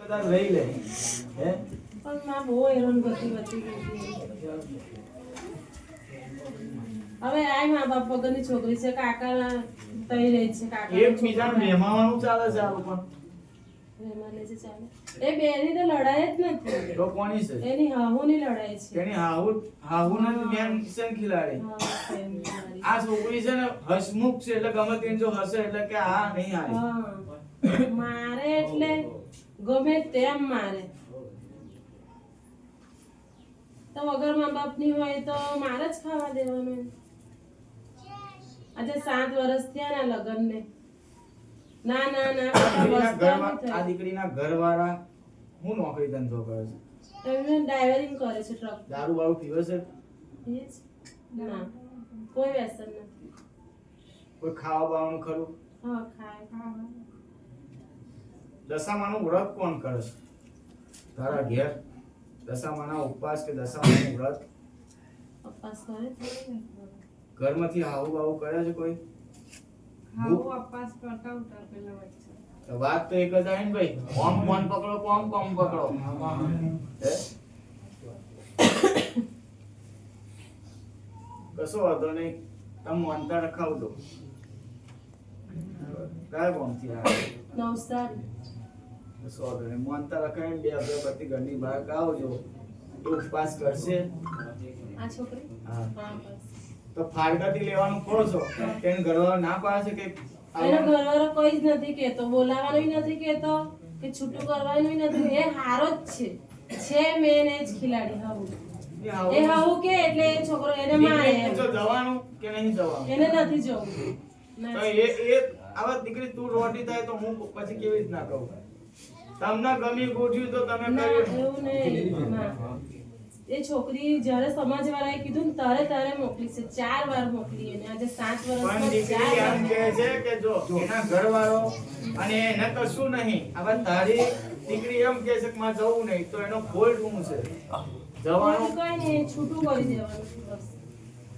તાર લઈ લે હે પણ માં બહુ હેરાન કરતી હતી હવે આ મા બાપ વગરની છોકરી છે કાકા તઈ રહી છે કાકા એક બીજા મહેમાવાનું ચાલે છે આ લોકો મહેમાન લે છે ચાલે એ બેની તો લડાઈ જ નથી તો કોની છે એની હાહુની લડાઈ છે તેની હાહુના મેન કિશન ખિલાડી આ છોકરી છે ને હસમુખ છે એટલે ગમે તેમ જો હસે એટલે કે આ નહીં આવી મારે એટલે ગમે તેમ મારે તો વગર મા બાપ ની હોય તો મારે જ ખાવા દેવાનું આજે 7 વર્ષ થયા ને લગન ને ના ના ના આ દીકરીના ઘરવાળા હું નોકરી ધંધો કરે છે એમને ડ્રાઈવરિંગ કરે છે ટ્રક દારૂ બારૂ પીવે છે ના કોઈ વ્યસન નથી કોઈ ખાવા બાવાનું ખરું હા ખાય દશામાનું વ્રત કોણ કરે છે તારા ઘેર દશામાના ઉપવાસ કે દશામાનું વ્રત ઉપવાસ કરે ઘરમાંથી હાવું બાવું કરે છે કોઈ હાવું ઉપવાસ કરતા ઉતાર પેલા વચ્ચે તો વાત તો એક જ આવી ને ભાઈ કોમ કોમ પકડો કોમ પકડો હે કશો વાંધો નહીં તમે અંતર રખાવ દો કયા કોમથી આવે નવસારી કશો વાંધો નહીં અંતર રખાઈને બે અગરબત્તી ઘરની બહાર ગાવજો તો ઉપવાસ કરશે આ છોકરી હા બસ તો ફાડકાથી લેવાનું કહો છો તેને ઘરવાળો ના પાડે છે કે એનો ઘરવાળો કોઈ જ નથી કેતો બોલાવાનું નથી કેતો કે છૂટું કરવાનું નથી એ હારો જ છે મેન એ જ ખિલાડી હાવું એ હાવું કે એટલે એ છોકરો એને મારે જો જવાનું કે નહીં જવાનું એને નથી જવું તો એ આવા દીકરી તું રોટી થાય તો હું પછી કેવી રીતના કહું તમને ગમી ગોઠ્યું તો તમે ના કર્યું એવું નહીં ના એ છોકરી જ્યારે સમાજવાળાએ કીધું ને તારે મોકલી છે 4 વાર મોકલી એને આજે 7 પણ વર્ષમાં દીકરી 4 એમ કહે છે કે જો એના ઘરવાળો અને એને કશું નહીં હવે તારી દીકરી એમ કહે છે કે માં જવું નહીં તો એનો ફોલ્ટ શું છે જવાનું કઈ નહીં છૂટું કરી દેવાનું બસ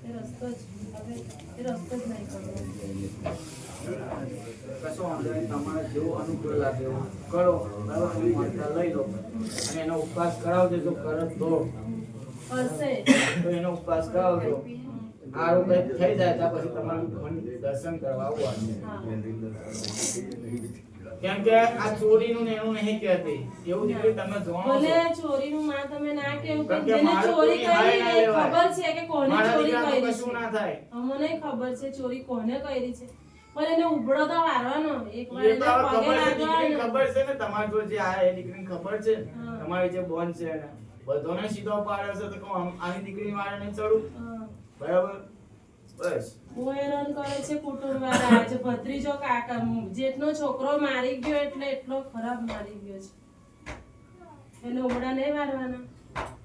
એ રસ્તો જ હવે એ રસ્તો જ નહીં કરવાનો કશો વાંધો નહીં તમારે જેવું અનુકૂળ લાગે એવું કરો બરાબર મંત્ર લઈ લો અને એનો ઉપવાસ કરાવજો જો કરત તો કરશે તો એનો ઉપવાસ કરાવજો આરું કંઈક થઈ જાય ત્યાં પછી તમારું દર્શન કરવા આવવાનું કેમ કે આ ચોરીનું ને એનું નહીં કહેતી એવું દીકરી તમે જાણો ભલે છો ચોરીનું માં તમે ના કેવું કેમ પણ કે જેને મારે ચોરી કોઈની કરી હાય ના એ ખબર છે કે કોને મારા ચોરી દીકરાનું કરી કશું ના છે થાય અમને ખબર છે ચોરી કોને કરી છે પણ એને ઉભળો તો વારવાનો એકવાર એ એને તો પગે ખબર છે દીકરીને લાગવાનો ખબર છે ને તમારી જો જે આ એ દીકરીને ખબર છે હા. તમારી જે બોન છે એને બધાને સીધો પાડે છે તો કહું આની દીકરી વાળા નહીં ચડું હા. બરાબર બસ બહુ હેરાન કરે છે કુટુંબ વાળા આજે ભત્રીજો કાકા જેટલો છોકરો મારી ગયો એટલે એટલો ખરાબ મારી ગયો છે એને ઉમડા નહીં મારવાના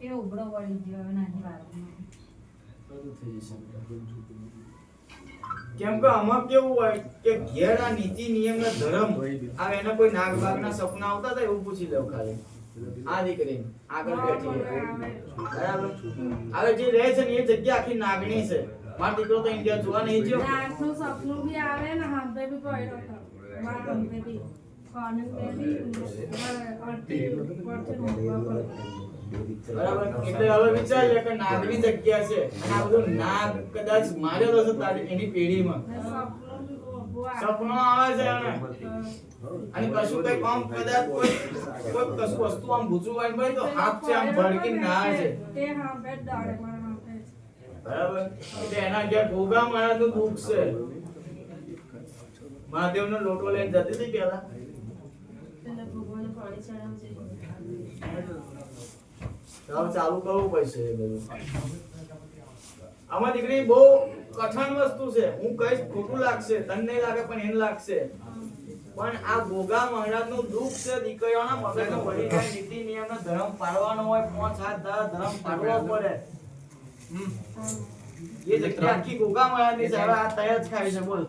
એ ઉભરો વળી ગયો નાની વારમાં બધું થઈ જશે કેમ કે આમાં કેવું હોય કે ઘેર આ નીતિ નિયમ ને ધર્મ આવે એને કોઈ નાગ બાગના સપના આવતા હતા એવું પૂછી લેવું ખાલી આ દીકરી આગળ બેઠી છે. બરાબર હવે જે રહે છે ને એ જગ્યા આખી નાગણી છે મારો દીકરો તો ઇન્ડિયા જોવા નહીં ગયો નાગનું સપનું બી આવે ને હાથે બી પડ્યો હતો મારા હાથે બી કોને બી અડધી પડશે મૂકવા પડે બરાબર એટલે હવે વિચાર લે કે નાગની જગ્યા છે અને આ બધું નાગ કદાચ માર્યો હશે તારી એની પેઢીમાં સપનું બી બહુ આવે. સપનો આવે છે એને અને કશું કઈ કામ કદાચ કોઈ કશું વસ્તુ આમ ભૂચું વાળી હોય તો હાથ છે આમ ભડકીને ના આવે છે તે હાથે જ દાડે મારા હાથે જ. બરાબર એટલે એના ઘેર ભોગા મહારાજનું દુઃખ છે મહાદેવનો લોટો લઈને જતી હતી પેલા પેલા ભગવાનને પાણી ચડાવજે હવે ચાલુ કરવું પડશે એ બધું આમાં દીકરી બહુ કઠણ વસ્તુ છે હું કઈશ ખોટું લાગશે તને નહીં લાગે પણ એને લાગશે પણ આ ભોગા મહારાજનું દુઃખ છે દીકરીઓના મગજનો વળી જાય નીતિ નિયમનો ધર્મ પાળવાનો હોય 5 હાથ ધર્મ પાળવો પડે એ જગ્યા આખી ભોગા મહારાજની છે હવે આ તય જ ખાવી છે બોલ